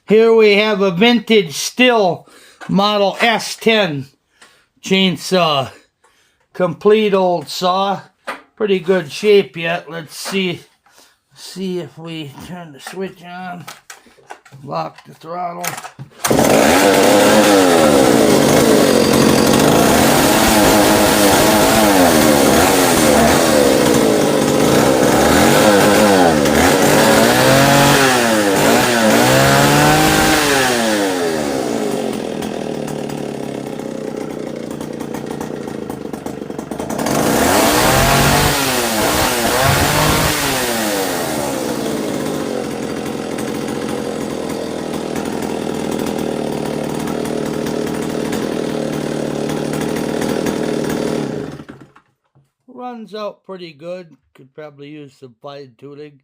Here we have a vintage stihl model S10 chainsaw. Complete old saw. Pretty good shape yet. Let's see if we turn the switch on. Lock the throttle. Runs out pretty good. Could probably use some fine tuning.